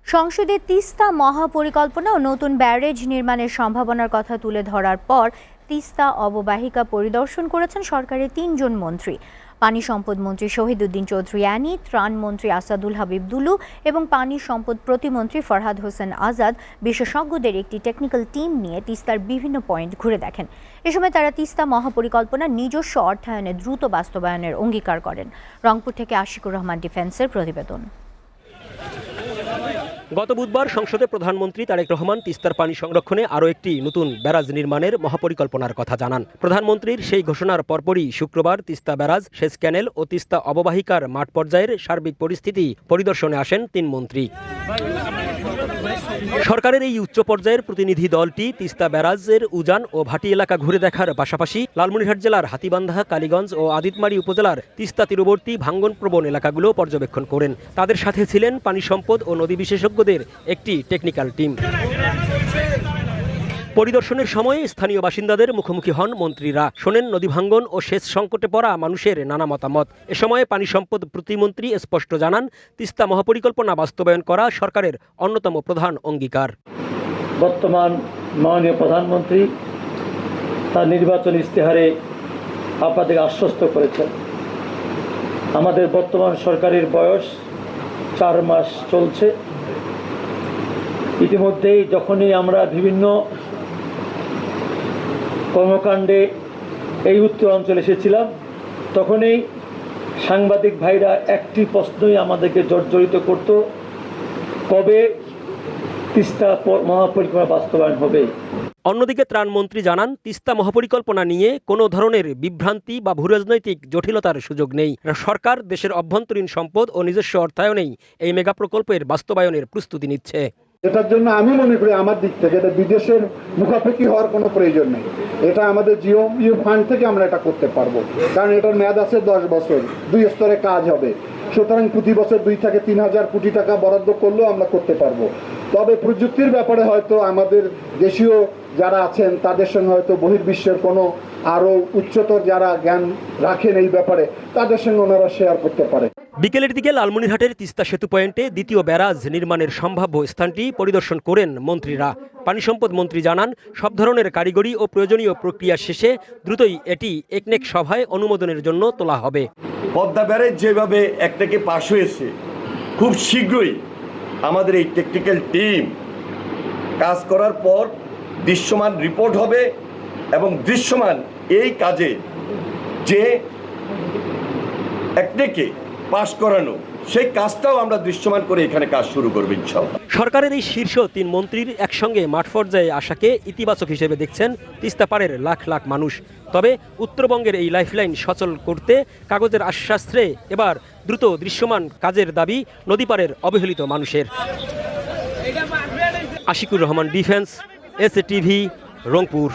সংসদে তিস্তা মহাপরিকল্পনা ও নতুন ব্যারেজ নির্মাণের সম্ভাবনার কথা তুলে ধরার পর তিস্তা অববাহিকা পরিদর্শন করেছেন সরকারের ৩ জন মন্ত্রী। পানি সম্পদ মন্ত্রী শহীদুদ্দিন চৌধুরী আনি, ত্রাণ মন্ত্রী আসাদুল হাবিব দুলু এবং পানি সম্পদ প্রতিমন্ত্রী ফরহাদ হোসেন আজাদ বিশেষজ্ঞদের একটি টেকনিক্যাল টিম নিয়ে তিস্তার বিভিন্ন পয়েন্ট ঘুরে দেখেন। এ সময় তারা তিস্তা মহাপরিকল্পনার নিজস্ব অর্থায়নে দ্রুত বাস্তবায়নের অঙ্গীকার করেন। রংপুর থেকে আশিকুর রহমান ডিফেন্সের প্রতিবেদন। গত বুধবার সংসদে প্রধানমন্ত্রী তারেক রহমান তিস্তার পানি সংরক্ষণে আরও একটি নতুন ব্যারাজ নির্মাণের মহাপরিকল্পনার কথা জানান। প্রধানমন্ত্রীর সেই ঘোষণার পরপরই শুক্রবার তিস্তা ব্যারাজ, সেচ ক্যানেল ও তিস্তা অববাহিকার মাঠ পর্যায়ের সার্বিক পরিস্থিতি পরিদর্শনে আসেন ৩ মন্ত্রী। সরকারের এই উচ্চ পর্যায়ের প্রতিনিধি দলটি তিস্তা ব্যারাজের উজান ও ভাটি এলাকা ঘুরে দেখার পাশাপাশি লালমনিরহাট জেলার হাতীবান্ধা, কালীগঞ্জ ও আদিতমারী উপজেলার তিস্তা তীরবর্তী ভাঙ্গনপ্রবণ এলাকাগুলো পর্যবেক্ষণ করেন। তাদের সাথে ছিলেন পানি সম্পদ ও নদী বিশেষজ্ঞদের একটি টেকনিক্যাল টিম। পরিদর্শনের সময় স্থানীয় বাসিন্দাদের মুখোমুখি হন মন্ত্রীরা, শোনেন নদী ভাঙ্গন ও সেচ সংকটে পড়া মানুষের নানা মতামত। এ সময় পানি সম্পদ প্রতিমন্ত্রী স্পষ্ট জানান, তিস্তা মহাপরিকল্পনা বাস্তবায়ন করা সরকারের অন্যতম প্রধান অঙ্গীকার। বর্তমান মাননীয় প্রধানমন্ত্রী তার নির্বাচনী ইশতেহারে আপনাদের আশ্বস্ত করেছেন। আমাদের বর্তমান সরকারের বয়স 4 মাস চলছে। ইতিমধ্যেই যখনই আমরা বিভিন্ন কর্মকাণ্ডে এই উত্তর অঞ্চলে এসেছিলাম, তখনই সাংবাদিক ভাইরা একটি প্রশ্নই আমাদেরকে জর্জরিত করত, কবে তিস্তা মহাপরিকল্পনা বাস্তবায়ন হবে। অন্যদিকে ত্রাণমন্ত্রী জানান, তিস্তা মহাপরিকল্পনা নিয়ে কোনো ধরনের বিভ্রান্তি বা ভূরাজনৈতিক জটিলতার সুযোগ নেই। সরকার দেশের অভ্যন্তরীণ সম্পদ ও নিজস্ব অর্থায়নেই এই মেগা প্রকল্পের বাস্তবায়নের প্রস্তুতি নিচ্ছে। এটার জন্য আমি মনে করি আমার দিক থেকে এটা বিদেশের মুখাপেক্ষি হওয়ার কোনো প্রয়োজন নেই। এটা আমাদের জিও ফান্ড থেকে আমরা এটা করতে পারবো, কারণ এটার মেয়াদ আছে 10 বছর, 2 স্তরে কাজ হবে। সুতরাং প্রতি বছর 2 থেকে 3 হাজার কোটি টাকা বরাদ্দ করলেও আমরা করতে পারবো। তবে প্রযুক্তির ব্যাপারে হয়তো আমাদের দেশীয় যারা আছেন তাদের সঙ্গে হয়তো বহির্বিশ্বের কোনো আরও উচ্চতর যারা জ্ঞান রাখেন এই ব্যাপারে, তাদের সঙ্গে ওনারা শেয়ার করতে পারে। বিকেলের দিকে লালমনিরহাটের তিস্তা সেতু পয়েন্টে দ্বিতীয় ব্যারাজ নির্মাণের সম্ভাব্য স্থানটি পরিদর্শন করেন মন্ত্রীরা। পানি সম্পদ মন্ত্রী জানান, সব ধরনের কারিগরি ও প্রয়োজনীয় প্রক্রিয়া শেষে দ্রুতই এটি একনেক সভায় অনুমোদনের জন্য তোলা হবে। পদ্মা ব্যারেজ যেভাবে একটাকে পাশ হয়েছে, খুব শীঘ্রই আমাদের এই টেকনিক্যাল টিম কাজ করার পর দৃশ্যমান রিপোর্ট হবে এবং দৃশ্যমান এই কাজে যে একটাকে পাশ করানো, সেই কাজটাও আমরা দৃশ্যমান করে এখানে কাজ শুরু করব ইনশাআল্লাহ। সরকারের এই শীর্ষ 3 মন্ত্রীর একসঙ্গে মাঠ পর্যায়ে আসাকে ইতিবাচক হিসেবে দেখছেন তিস্তা পাড়ের লাখ লাখ মানুষ। তবে উত্তরবঙ্গের এই লাইফলাইন সচল করতে কাগজের আশ্বাস ছেড়ে এবার দ্রুত দৃশ্যমান কাজের দাবি নদীপাড়ের অবহেলিত মানুষের। Ashikur Rahman defence, SA TV, Rangpur.